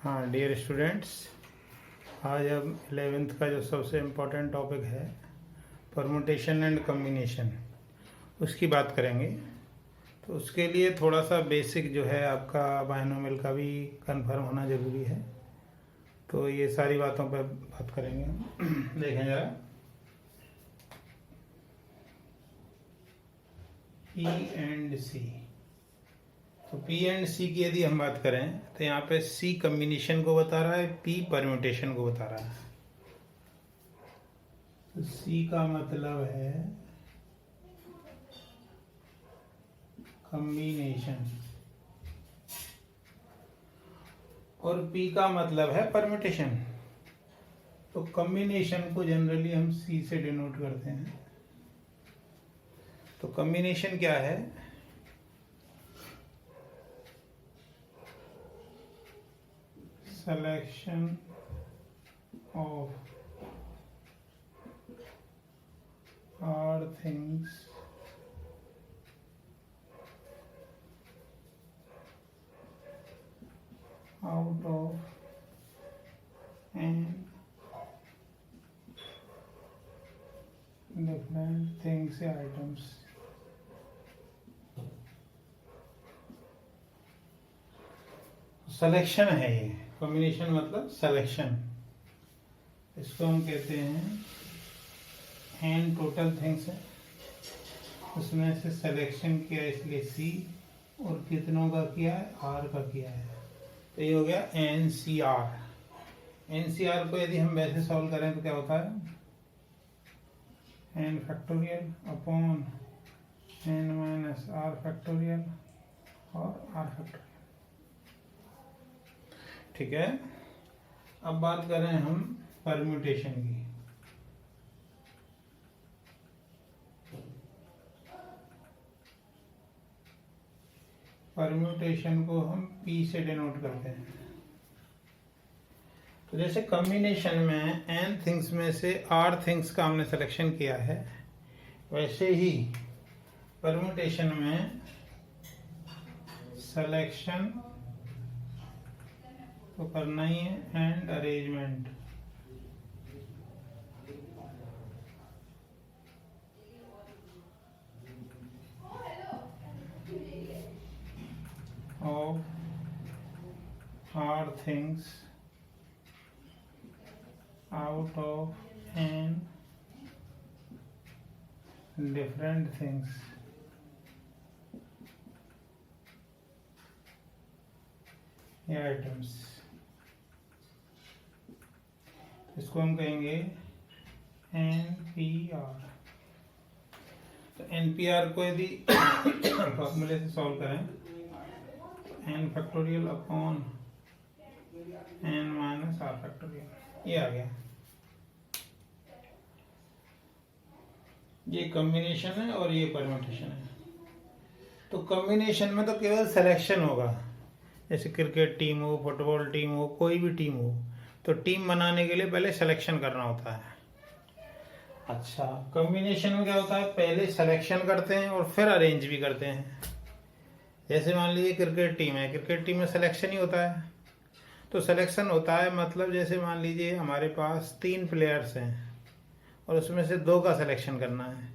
हाँ dear students, आज हम 11th का जो सबसे इम्पोर्टेंट टॉपिक है परमुटेशन एंड कम्बिनेशन, उसकी बात करेंगे। तो उसके लिए थोड़ा सा बेसिक जो है आपका बायनोमियल का भी कंफर्म होना ज़रूरी है। तो ये सारी बातों पर बात करेंगे। देखें ज़रा, पी एंड सी। तो पी एंड सी की यदि हम बात करें तो यहाँ पे सी कम्बिनेशन को बता रहा है, पी परम्यूटेशन को बता रहा है। तो सी का मतलब है कम्बिनेशन और पी का मतलब है परम्यूटेशन। तो कम्बिनेशन को जनरली हम सी से डिनोट करते हैं। तो कम्बिनेशन क्या है? selection of all things out of and different things या items। सिलेक्शन है ये। कॉम्बिनेशन मतलब सिलेक्शन। इसको हम कहते हैं एन टोटल थिंग्स है, उसमें से सिलेक्शन किया इसलिए सी, और कितनों का किया है? आर का किया है। तो ये हो गया N C R. N C R को यदि हम वैसे सॉल्व करें तो क्या होता है? N factorial upon n minus r factorial और आर फैक्टोरियल। ठीक है। अब बात करें हम परम्यूटेशन की। परम्यूटेशन को हम P से डिनोट करते हैं। तो जैसे कॉम्बिनेशन में n थिंग्स में से r थिंग्स का हमने सिलेक्शन किया है, वैसे ही परम्यूटेशन में सिलेक्शन तो करना ही है and arrangement. Of r things out of n different things या आइटम्स। इसको हम कहेंगे NPR। तो NPR को यदि फॉर्मूले से सॉल्व करें, n factorial upon n minus r factorial, ये आ गया। ये कॉम्बिनेशन है और ये परम्यूटेशन है। तो कॉम्बिनेशन में तो केवल सिलेक्शन होगा। जैसे क्रिकेट टीम हो, फुटबॉल टीम हो, कोई भी टीम हो, तो टीम बनाने के लिए पहले सिलेक्शन करना होता है। अच्छा, कॉम्बिनेशन में क्या होता है? पहले सिलेक्शन करते हैं और फिर अरेंज भी करते हैं। जैसे मान लीजिए क्रिकेट टीम है, क्रिकेट टीम में सिलेक्शन ही होता है। तो सिलेक्शन होता है मतलब जैसे मान लीजिए हमारे पास 3 प्लेयर्स हैं और उसमें से 2 का सिलेक्शन करना है,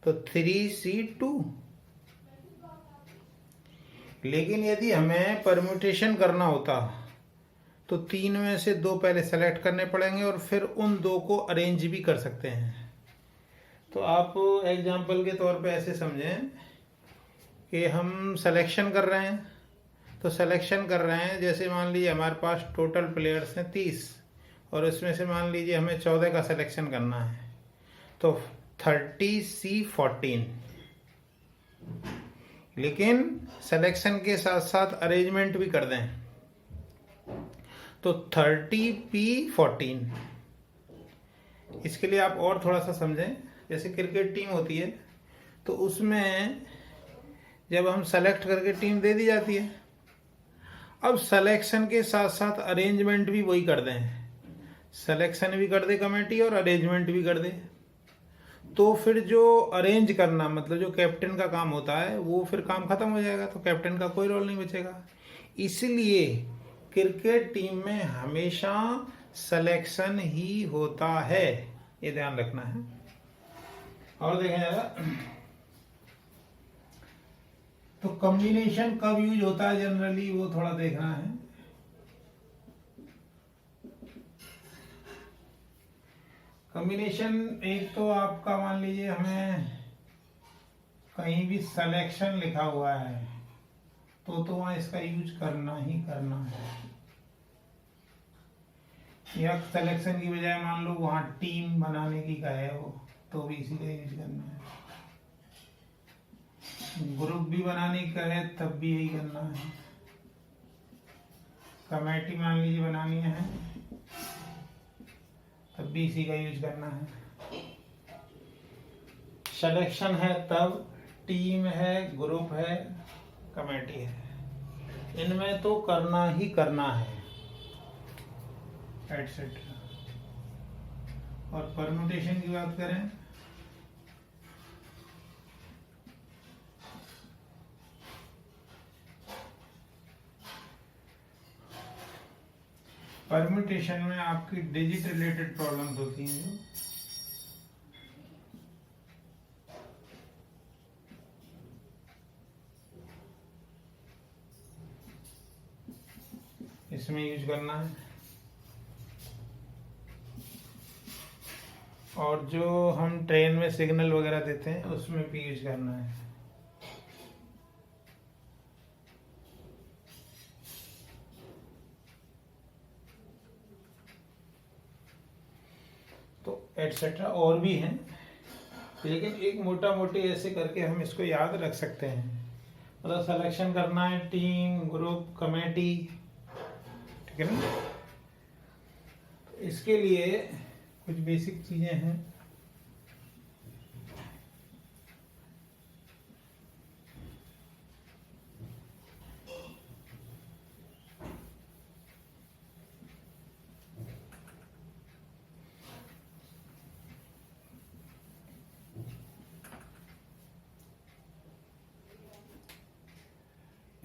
तो 3C2। लेकिन यदि हमें परम्यूटेशन करना होता तो 3 में से 2 पहले सेलेक्ट करने पड़ेंगे और फिर उन 2 को अरेंज भी कर सकते हैं। तो आप एग्जाम्पल के तौर पे ऐसे समझें कि हम सिलेक्शन कर रहे हैं। तो सिलेक्शन कर रहे हैं, जैसे मान लीजिए हमारे पास टोटल प्लेयर्स हैं 30 और उसमें से मान लीजिए हमें 14 का सिलेक्शन करना है, तो 30C14। लेकिन सिलेक्शन के साथ साथ अरेंजमेंट भी कर दें तो 30P14। इसके लिए आप और थोड़ा सा समझें। जैसे क्रिकेट टीम होती है तो उसमें जब हम सेलेक्ट करके टीम दे दी जाती है, अब सिलेक्शन के साथ साथ अरेंजमेंट भी वही कर दें, सिलेक्शन भी कर दे कमेटी और अरेंजमेंट भी कर दे, तो फिर जो अरेंज करना मतलब जो कैप्टन का काम होता है वो फिर काम खत्म हो जाएगा, तो कैप्टन का कोई रोल नहीं बचेगा। इसलिए क्रिकेट टीम में हमेशा सिलेक्शन ही होता है, ये ध्यान रखना है। और देखें जरा, तो कॉम्बिनेशन कब यूज होता है जनरली, वो थोड़ा देखना है। कॉम्बिनेशन एक तो आपका मान लीजिए हमें कहीं भी सिलेक्शन लिखा हुआ है तो वहां इसका यूज करना ही करना है, या सिलेक्शन की बजाय मान लो वहां टीम बनाने की कहे हो तो भी इसी का यूज करना है, ग्रुप भी बनाने की कहे तब भी यही करना है, कमेटी मान लीजिए बनानी है तब भी इसी का यूज करना है। सिलेक्शन है तब, टीम है, ग्रुप है, कमेटी है, इनमें तो करना ही करना है, एटसेट्रा। और परम्यूटेशन की बात करें, परम्यूटेशन में आपकी डिजिट रिलेटेड प्रॉब्लम्स होती हैं। इसमें यूज करना है, और जो हम ट्रेन में सिग्नल वगैरह देते हैं उसमें भी यूज करना है। तो एटसेट्रा और भी हैं, लेकिन एक मोटा मोटी ऐसे करके हम इसको याद रख सकते हैं। मतलब सिलेक्शन करना है, टीम, ग्रुप, कमेटी, ठीक है ना। तो इसके लिए कुछ बेसिक चीजें हैं।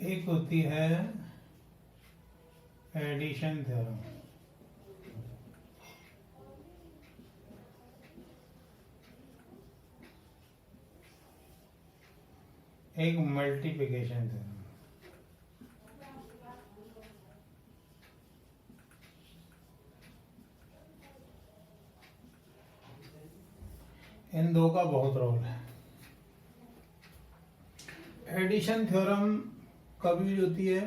एक होती है एडिशन थ्योरम, एक मल्टीप्लिकेशन थ्योरम। इन दो का बहुत रोल है। एडिशन थ्योरम कब यूज होती है,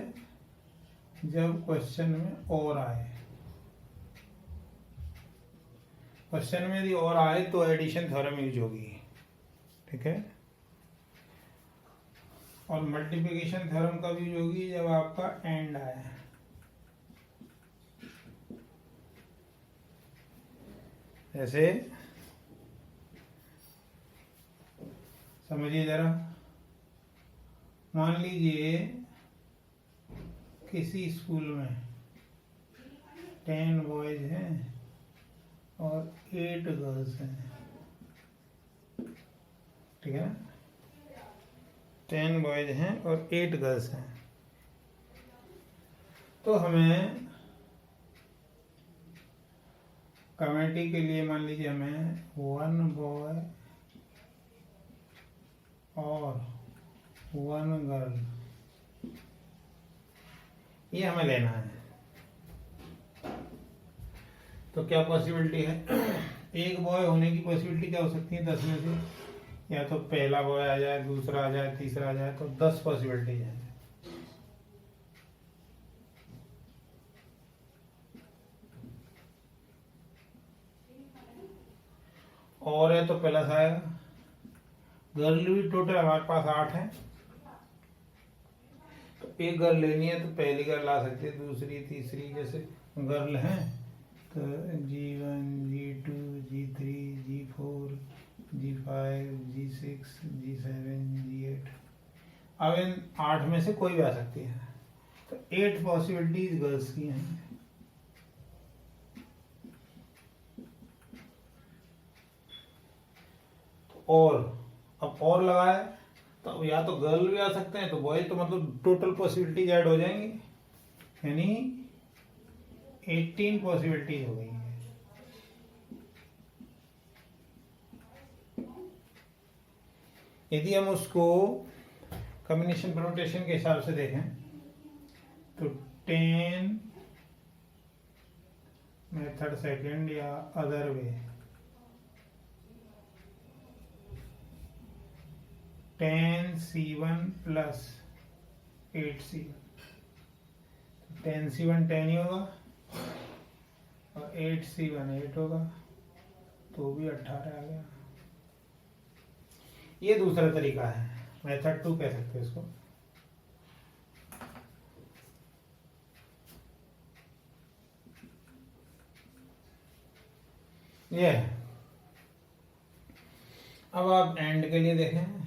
जब क्वेश्चन में और आए। क्वेश्चन में यदि और आए तो एडिशन थ्योरम यूज होगी, ठीक है। और मल्टीप्लिकेशन थ्योरम कब यूज होगी, जब आपका एंड आए। जैसे समझिए जरा, मान लीजिए किसी स्कूल में 10 बॉयज हैं और 8 गर्ल्स हैं, ठीक है। 10 बॉयज हैं और 8 गर्ल्स हैं। तो हमें कमेटी के लिए मान लीजिए हमें 1 बॉय और 1 गर्ल, ये हमें लेना है। तो क्या पॉसिबिलिटी है, एक बॉय होने की पॉसिबिलिटी क्या हो सकती है 10 में से, या तो पहला बॉय आ जाए, दूसरा आ जाए, तीसरा आ जाए, तो 10 पॉसिबिलिटी है। और है तो प्लस आएगा। गर्ल भी टोटल हमारे पास 8 है, तो एक गर्ल लेनी है तो पहली गर्ल ला सकते हैं, दूसरी, तीसरी, जैसे गर्ल हैं तो G1, G2, G3, G4, G5, G6, G7, G8। अब इन 8 में से कोई भी आ सकती है, तो 8 पॉसिबिलिटीज गर्ल्स की हैं। और अब और लगाए तो या तो गर्ल भी आ सकते हैं, तो बॉय, तो मतलब टोटल पॉसिबिलिटीज ऐड हो जाएंगी, यानी 18 पॉसिबिलिटीज हो गई है। यदि हम उसको कॉम्बिनेशन परम्यूटेशन के हिसाब से देखें तो 10 मेथड सेकंड या other way 10c1 plus 8c1, 10c1 10 ही होगा और 8c1 8 होगा, तो भी 18 आ गया। ये दूसरा तरीका है, मेथड 2 कह सकते हैं इसको। ये है। अब आप एंड के लिए देखें,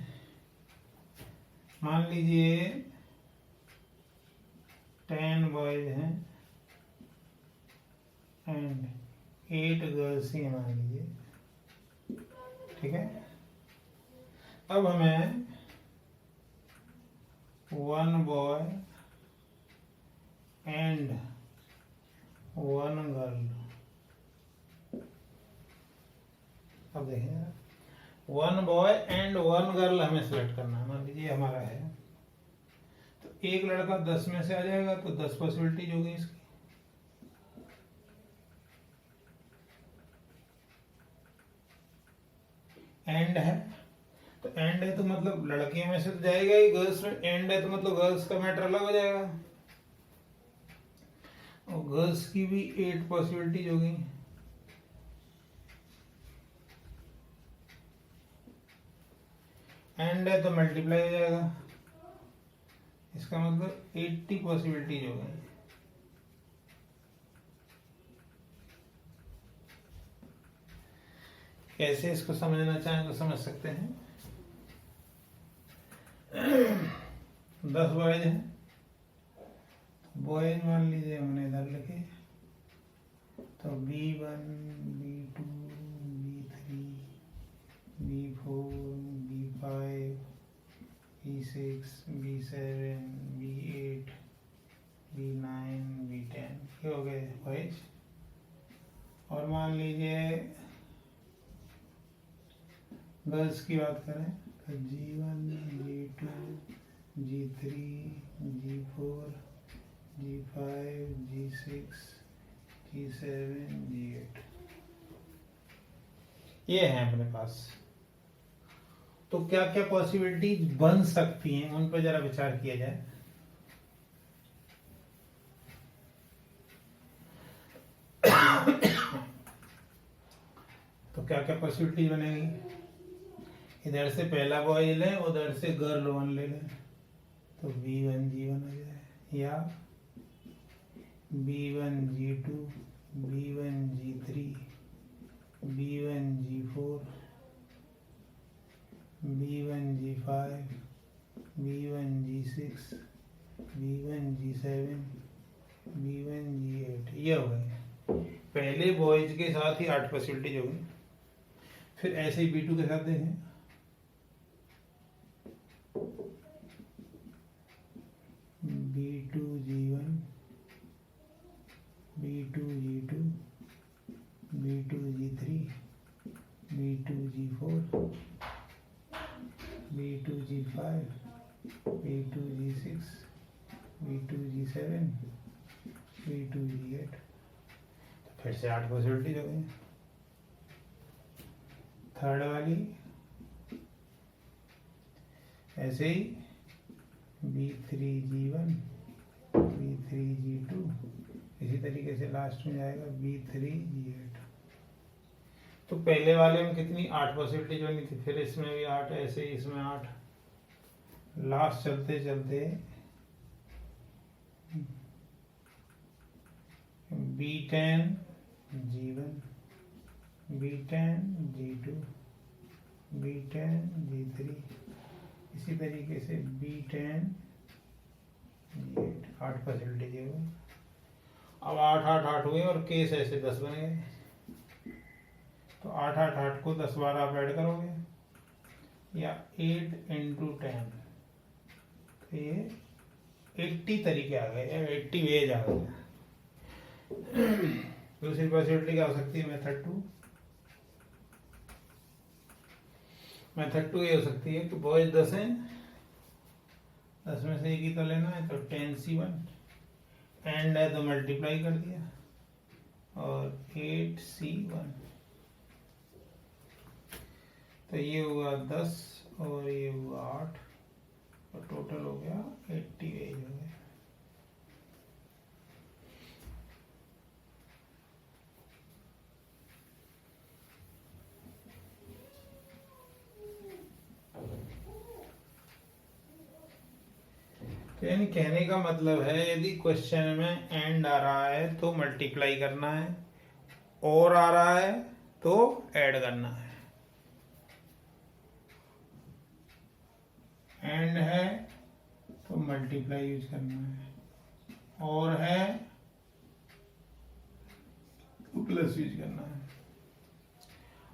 मान लीजिए 10 बॉयज हैं एंड 8 गर्ल्स ही मान लीजिए, ठीक है। अब हमें 1 बॉय एंड 1 गर्ल, अब देखें 1 बॉय एंड 1 गर्ल हमें सिलेक्ट करना है। मान लीजिए हमारा है, तो एक लड़का 10 में से आ जाएगा, तो 10 पॉसिबिलिटीज होगी इसकी। एंड है तो एंड है तो मतलब लड़कियों में से तो जाएगा ही, गर्ल्स में एंड है तो मतलब गर्ल्स का मैटर अलग हो जाएगा, और गर्ल्स की भी 8 पॉसिबिलिटीज होगी। एंड है तो मल्टीप्लाई हो जाएगा, इसका मतलब 80 पॉसिबिलिटीज हो गई। कैसे इसको समझना चाहें तो समझ सकते हैं। 10 बॉयज हैं, बॉयज मान लीजिए हमने इधर लिखे, तो B1 B2 B3 B4 B5 B6 B7 B8 B9 B10 ये हो गए बॉयज। और मान लीजिए गर्ल्स की बात करें तो G1 G2 G3 G4 G5 G6 G7 G8 ये है अपने पास। तो क्या क्या पॉसिबिलिटी बन सकती हैं उन पर जरा विचार किया जाए। तो क्या क्या पॉसिबिलिटी बनेगी, इधर से पहला बॉय लें, उधर से गर्ल 1 ले लें, तो B1 G1 हो जाए, या B1 G2 B1 G3 B1 G4 B1 G5 B1 G6 B1 G7 B1 G8 ये हो गए। पहले बॉयज के साथ ही 8 पॉसिबिलिटीज हो गई। फिर ऐसे ही B2 के साथ देखें, B2 G1 B2 G2 B2 G3 B2 G4 B2 G5 B2 G6 B2 G7 B2 G8 तो फिर से 8 पॉसिबिलिटीज हो गई। थर्ड वाली ऐसे ही B3 G1 B3 G2 इसी तरीके से लास्ट में जाएगा B3 G8। तो पहले वाले में कितनी 8 पॉसिबिलिटीज बनी थी, फिर इसमें भी 8, ऐसे ही इसमें 8, लास्ट चलते चलते B10 G1 B10 G2 B10 G3 इसी तरीके से B10 G8 8 पॉसिबिलिटीज है। अब 8 8 8 हुए और केस ऐसे 10 बन गए। तो 8 8 8 को 10 बार आप ऐड करोगे या 8 into 10, तो ये 80 तरीके आ गए, 80 वेज आ गए। दूसरी पॉसिबिलिटी क्या हो सकती है, मेथड टू ये हो सकती है कि बॉयज 10 हैं, 10 में से एक ही तो लेना है, तो 10C1 एंड है तो मल्टीप्लाई कर दिया और 8C1, तो ये हुआ 10 और ये हुआ 8 और टोटल हो गया 80 वेज हो गया। तो यानी कहने का मतलब है यदि क्वेश्चन में एंड आ रहा है तो मल्टीप्लाई करना है, और आ रहा है तो ऐड करना है। एंड है तो मल्टीप्लाई यूज करना है, और है तो प्लस यूज करना है।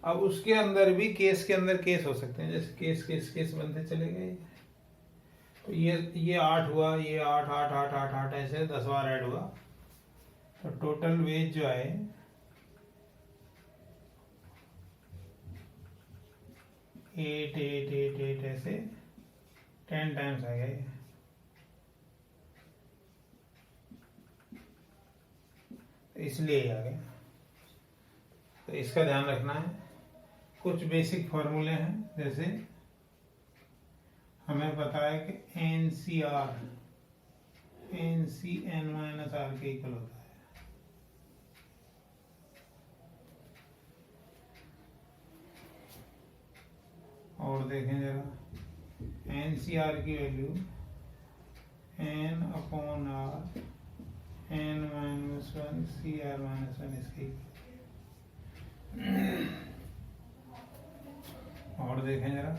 अब उसके अंदर भी केस के अंदर केस हो सकते हैं, जैसे केस केस केस बनते चले गए। तो ये 8 हुआ, ये 8 8 8 8 8 ऐसे 10 बार ऐड हुआ, तो टोटल वेज जो है 8 8 8 8 ऐसे 10 टाइम्स आ गया। इसलिए ही आ गया। तो इसका ध्यान रखना है। कुछ बेसिक फॉर्मूले हैं, जैसे हमें पता है कि NCR NC(n-r) के इक्वल होता है। और देखें जरा, NCR की वैल्यू n/r n-1 CR-1 इसके और देखें जरा,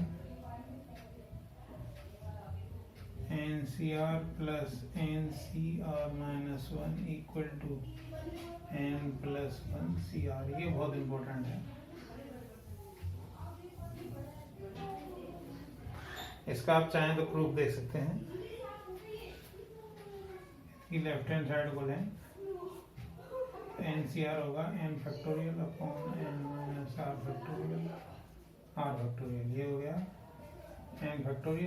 NCR plus NCR-1 equal to n+1 CR। ये बहुत इंपॉर्टेंट है। इसका आप चाहें तो प्रूफ देख सकते हैं कि लेफ्ट हैंड साइड को लें, NCR होगा n(n-r)r(r)। ये हो गया n(n-r+1)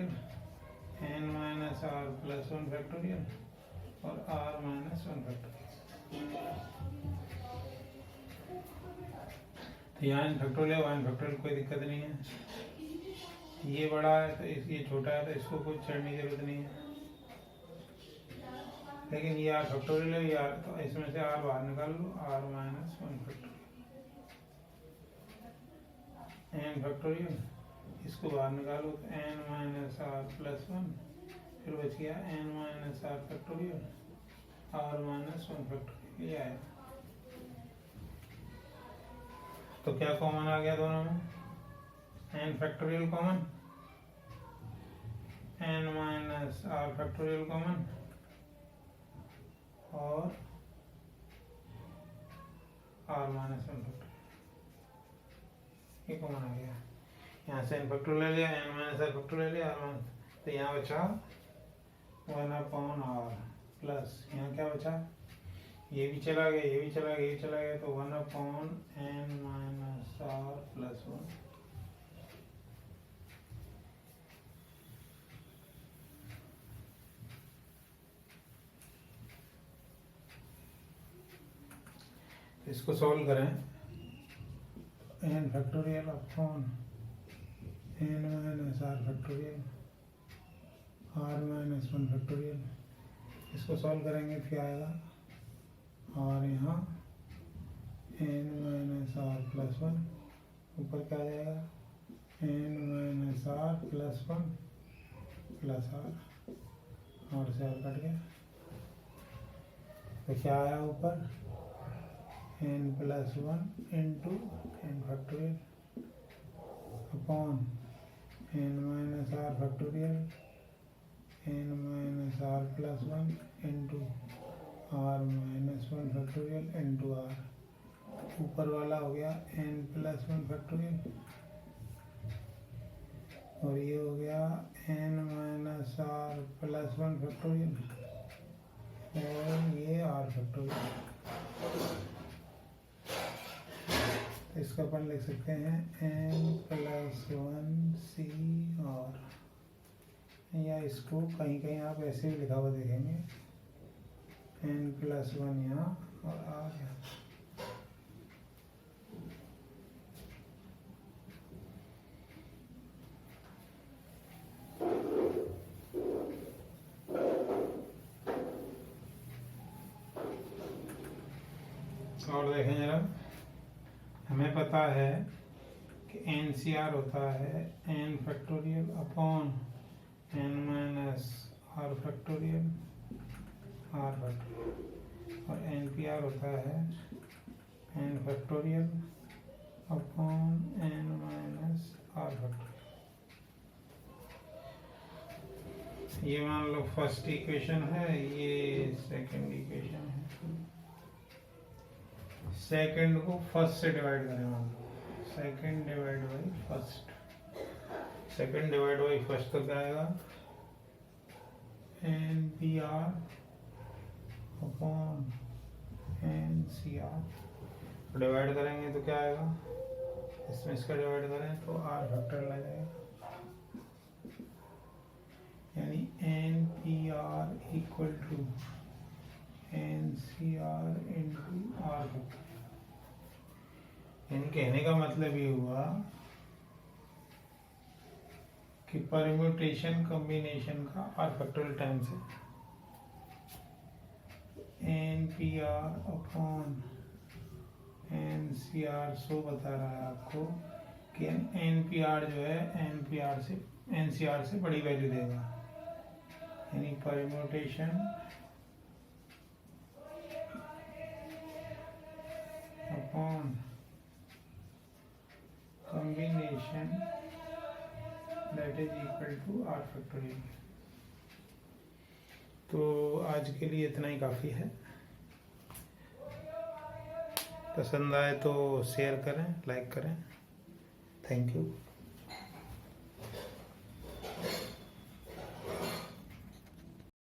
और r-1। तो यहाँ n(n)(r) कोई दिक्कत नहीं है। ये बड़ा है तो ये छोटा है, तो इसको कुछ छेड़ने की जरूरत नहीं है। लेकिन ये r है, ये r, तो इसमें से r बाहर निकाल लो, r-1। n(n) इसको बाहर निकालो तो n-r+1, फिर बच गया n-r(r)r-1। ये आया। तो क्या कॉमन आ गया दोनों में? n कॉमन, n-r कॉमन और r-1। ये कॉमन आ गया। यहाँ से n ले लिया, n-r ले लिया, r-1, तो यहाँ बचा 1/r प्लस यहाँ क्या बचा, ये भी चला गया, ये भी चला गया, ये चला गया, तो 1/n-r+1। इसको सॉल्व करें, n(n-r) r-1। इसको सॉल्व करेंगे तो क्या आएगा, और यहाँ n-r+1 ऊपर क्या आ जाएगा, n-r+1 प्लस r, और से r कट गया, तो क्या आया ऊपर, n+1 into n upon n-r n-r+1 into r-1 into r। ऊपर वाला हो गया n+1 और ये हो गया n-r+1 और ये r। इसका अपन लिख सकते हैं n+1 C और, या इसको कहीं कहीं आप ऐसे भी लिखा हुआ देखेंगे n+1 यहाँ और R यहाँ। और देखें जरा, हमें पता है कि NCR होता है n factorial upon n minus r factorial r factorial, और NPR होता है n factorial upon n minus r factorial. ये मान लो फर्स्ट इक्वेशन है, ये सेकंड इक्वेशन है। सेकंड को फर्स्ट से डिवाइड करें, मान लो second divide by first, second divide by first तो क्या आएगा NPR अपॉन NCR। डिवाइड करेंगे तो क्या आएगा, इसमें इसका डिवाइड करें तो R फैक्टोरियल आ जाएगा, यानी NPR equal to NCR into R factorial. यानी कहने का मतलब ये हुआ कि परम्यूटेशन कॉम्बिनेशन का R फैक्टोरियल टाइम्स है NPR अपॉन NCR। सो बता रहा है आपको कि NPR जो है NCR से बड़ी वैल्यू देगा, यानी permutation upon combination that is equal to R factorial. तो आज के लिए इतना ही काफ़ी है। पसंद आए तो शेयर करें, लाइक करें। Thank you.